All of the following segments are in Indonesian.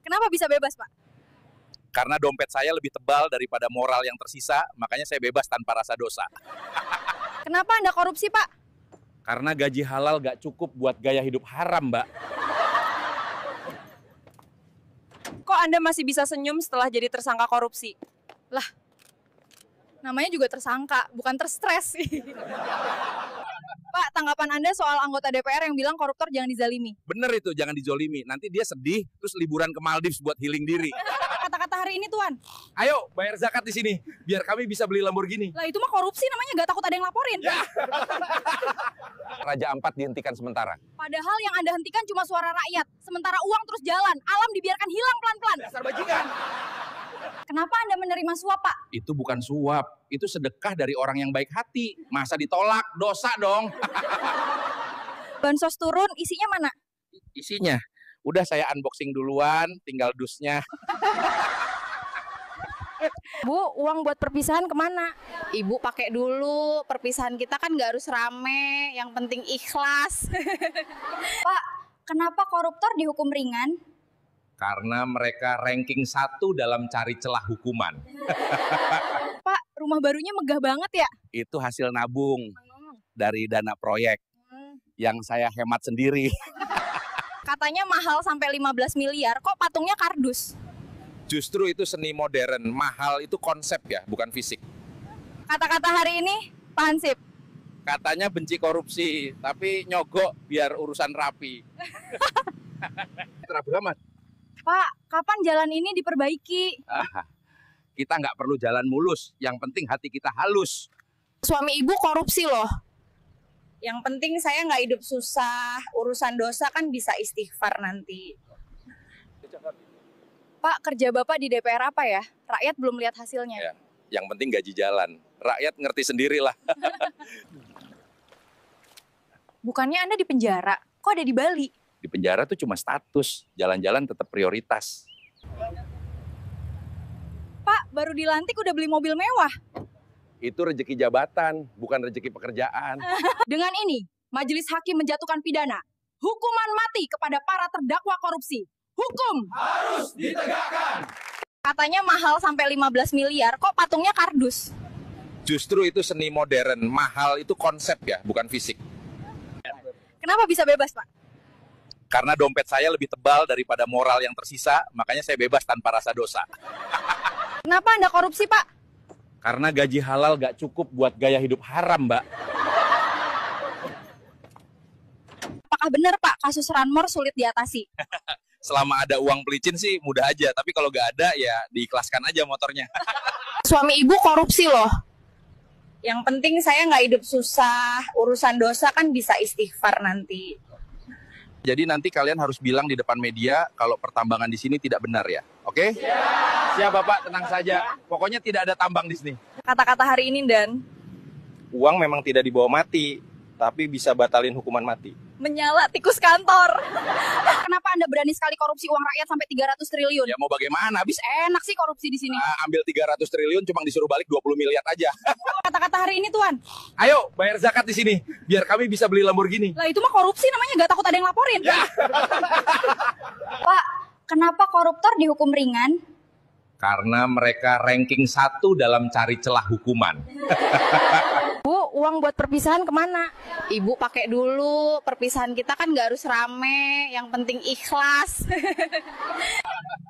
Kenapa bisa bebas, Pak? Karena dompet saya lebih tebal daripada moral yang tersisa, makanya saya bebas tanpa rasa dosa. Kenapa Anda korupsi, Pak? Karena gaji halal gak cukup buat gaya hidup haram, Mbak. Kok Anda masih bisa senyum setelah jadi tersangka korupsi? Lah, namanya juga tersangka, bukan terstres sih. Pak, tanggapan Anda soal anggota DPR yang bilang koruptor jangan dizalimi? Bener itu, jangan dijolimi. Nanti dia sedih, terus liburan ke Maldives buat healing diri. Kata-kata hari ini, Tuan. Ayo, bayar zakat di sini, biar kami bisa beli Lamborghini. Lah itu mah korupsi namanya, nggak takut ada yang laporin. Ya. Raja Ampat dihentikan sementara. Padahal yang Anda hentikan cuma suara rakyat. Sementara uang terus jalan, alam dibiarkan hilang pelan-pelan. Dasar bajingan. Kenapa Anda menerima suap, Pak? Itu bukan suap, itu sedekah dari orang yang baik hati. Masa ditolak, dosa dong. Bansos turun, isinya mana? Isinya, udah saya unboxing duluan, tinggal dusnya. Bu, uang buat perpisahan kemana? Ibu pakai dulu, perpisahan kita kan nggak harus rame, yang penting ikhlas. Pak, kenapa koruptor dihukum ringan? Karena mereka ranking 1 dalam cari celah hukuman. Pak, rumah barunya megah banget ya? Itu hasil nabung dari dana proyek yang saya hemat sendiri. Katanya mahal sampai 15 miliar, kok patungnya kardus? Justru itu seni modern, mahal itu konsep ya, bukan fisik. Kata-kata hari ini, Pak Hansip. Katanya benci korupsi, tapi nyogok biar urusan rapi. Rapi amat. Pak, kapan jalan ini diperbaiki? Kita nggak perlu jalan mulus, yang penting hati kita halus. Suami ibu korupsi loh. Yang penting saya nggak hidup susah, urusan dosa kan bisa istighfar nanti. Pak, kerja Bapak di DPR apa ya? Rakyat belum lihat hasilnya. Ya, yang penting gaji jalan. Rakyat ngerti sendirilah. Bukannya Anda di penjara, kok ada di Bali? Di penjara tuh cuma status, jalan-jalan tetap prioritas. Pak, baru dilantik udah beli mobil mewah. Itu rezeki jabatan, bukan rezeki pekerjaan. Dengan ini, Majelis Hakim menjatuhkan pidana hukuman mati kepada para terdakwa korupsi. Hukum Harus ditegakkan. katanya mahal sampai 15 miliar, kok patungnya kardus? Justru itu seni modern, mahal itu konsep ya, bukan fisik. Kenapa bisa bebas, Pak? Karena dompet saya lebih tebal daripada moral yang tersisa, makanya saya bebas tanpa rasa dosa. Kenapa Anda korupsi, Pak? Karena gaji halal gak cukup buat gaya hidup haram, Mbak. Apakah benar, Pak, kasus Ranmor sulit diatasi? Selama ada uang pelicin sih mudah aja, tapi kalau gak ada ya diikhlaskan aja motornya. Suami ibu korupsi loh. Yang penting saya nggak hidup susah, urusan dosa kan bisa istighfar nanti. Jadi nanti kalian harus bilang di depan media kalau pertambangan di sini tidak benar ya, oke? Siap Bapak, tenang saja. Pokoknya tidak ada tambang di sini. Kata-kata hari ini, Dan. Uang memang tidak dibawa mati, tapi bisa batalin hukuman mati. Menyala tikus kantor. Kenapa Anda berani sekali korupsi uang rakyat sampai 300 triliun? Ya mau bagaimana? Habis Enak sih korupsi di sini. ambil 300 triliun cuma disuruh balik 20 miliar aja. Kata-kata hari ini, Tuan. Ayo bayar zakat di sini, biar kami bisa beli Lamborghini. Lah itu mah korupsi namanya, nggak takut ada yang laporin. Ya. Pak, kenapa koruptor dihukum ringan? Karena mereka ranking 1 dalam cari celah hukuman. Bu, uang buat perpisahan kemana? Ibu pakai dulu, perpisahan kita kan nggak harus rame, yang penting ikhlas.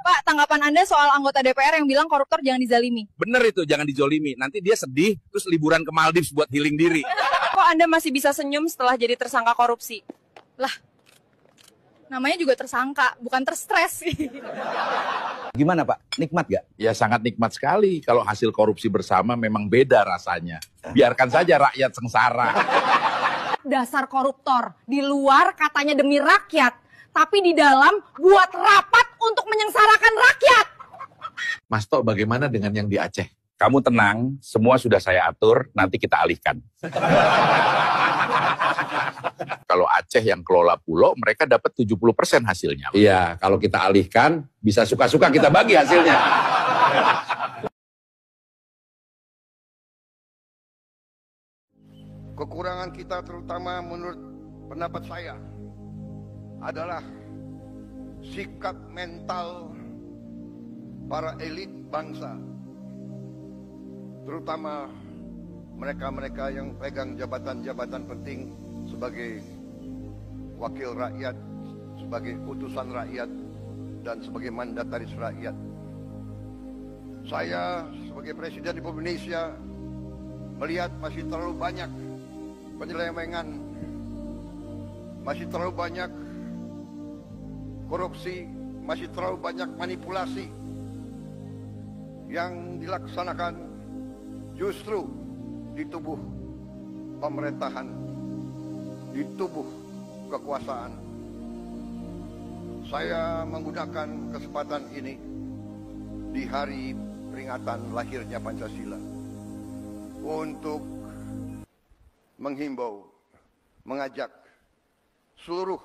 Pak, tanggapan Anda soal anggota DPR yang bilang koruptor jangan dizalimi? Bener itu, jangan dijolimi. Nanti dia sedih, terus liburan ke Maldives buat healing diri. Kok Anda masih bisa senyum setelah jadi tersangka korupsi? Lah, namanya juga tersangka, bukan terstres sih. Gimana Pak? Nikmat gak? Ya sangat nikmat sekali. Kalau hasil korupsi bersama memang beda rasanya. Biarkan saja rakyat sengsara. Dasar koruptor, di luar katanya demi rakyat, tapi di dalam buat rapat untuk menyengsarakan rakyat. Mas Tok, bagaimana dengan yang di Aceh? Kamu tenang, semua sudah saya atur, nanti kita alihkan. Kalau Aceh yang kelola pulau, mereka dapat 70% hasilnya. Iya, kalau kita alihkan, bisa suka-suka kita bagi hasilnya. Kekurangan kita terutama menurut pendapat saya adalah sikap mental para elit bangsa, terutama mereka-mereka yang pegang jabatan-jabatan penting sebagai wakil rakyat, sebagai utusan rakyat, dan sebagai mandataris rakyat. Saya sebagai Presiden Republik Indonesia melihat masih terlalu banyak penyelewengan, masih terlalu banyak korupsi, masih terlalu banyak manipulasi yang dilaksanakan justru di tubuh pemerintahan, di tubuh kekuasaan. Saya menggunakan kesempatan ini di hari peringatan lahirnya Pancasila untuk menghimbau, mengajak seluruh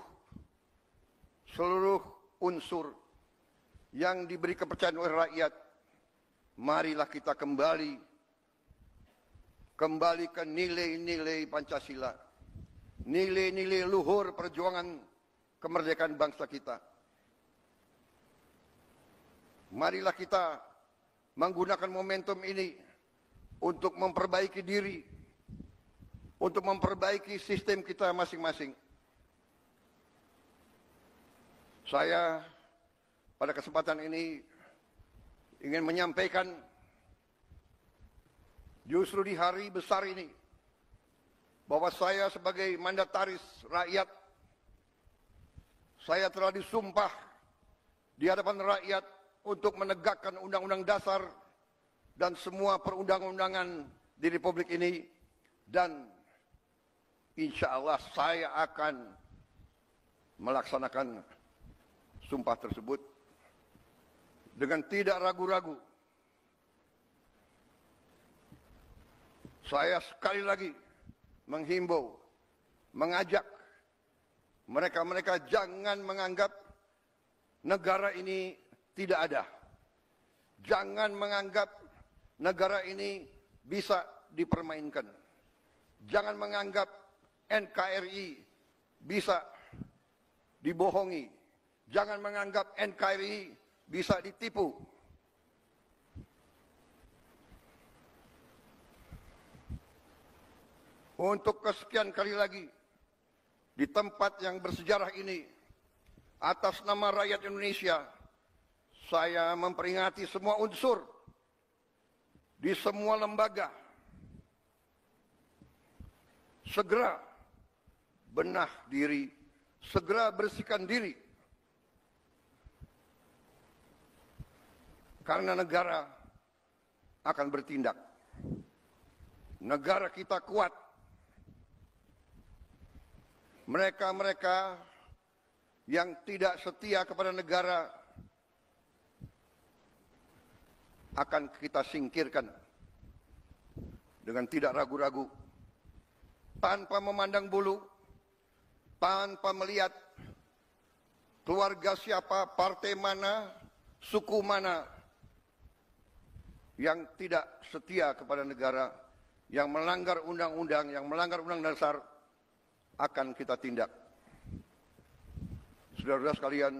unsur yang diberi kepercayaan oleh rakyat, marilah kita kembali ke nilai-nilai Pancasila, nilai-nilai luhur perjuangan kemerdekaan bangsa kita. Marilah kita menggunakan momentum ini untuk memperbaiki diri, untuk memperbaiki sistem kita masing-masing. Saya pada kesempatan ini ingin menyampaikan justru di hari besar ini bahwa saya sebagai mandataris rakyat, saya telah disumpah di hadapan rakyat untuk menegakkan Undang-Undang Dasar dan semua perundang-undangan di Republik ini, dan insya Allah saya akan melaksanakan sumpah tersebut dengan tidak ragu-ragu. Saya sekali lagi menghimbau, mengajak mereka-mereka jangan menganggap negara ini tidak ada. Jangan menganggap negara ini bisa dipermainkan. Jangan menganggap NKRI bisa dibohongi. Jangan menganggap NKRI bisa ditipu. Untuk kesekian kali lagi, di tempat yang bersejarah ini, atas nama rakyat Indonesia, saya memperingati semua unsur di semua lembaga. Segera benah diri, segera bersihkan diri. Karena negara akan bertindak. Negara kita kuat. Mereka-mereka yang tidak setia kepada negara akan kita singkirkan dengan tidak ragu-ragu, tanpa memandang bulu, tanpa melihat keluarga siapa, partai mana, suku mana yang tidak setia kepada negara, yang melanggar undang-undang, yang melanggar undang dasar, akan kita tindak. Saudara-saudara sekalian,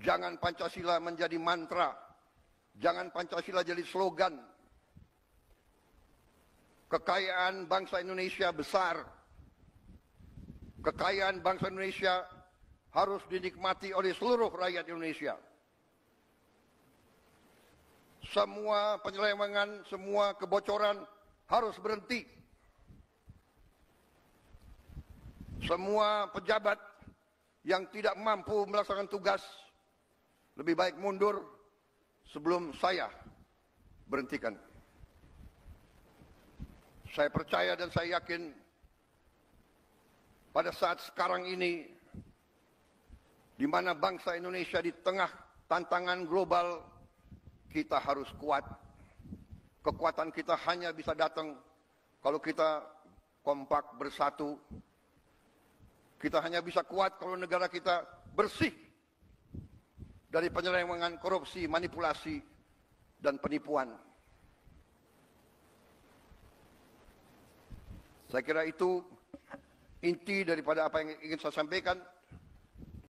jangan Pancasila menjadi mantra, jangan Pancasila jadi slogan. Kekayaan bangsa Indonesia besar. Kekayaan bangsa Indonesia harus dinikmati oleh seluruh rakyat Indonesia. Semua penyelewengan, semua kebocoran harus berhenti. Semua pejabat yang tidak mampu melaksanakan tugas lebih baik mundur sebelum saya berhentikan. Saya percaya dan saya yakin pada saat sekarang ini, di mana bangsa Indonesia di tengah tantangan global, kita harus kuat. Kekuatan kita hanya bisa datang kalau kita kompak bersatu. Kita hanya bisa kuat kalau negara kita bersih dari penyelewengan, korupsi, manipulasi, dan penipuan. Saya kira itu inti daripada apa yang ingin saya sampaikan.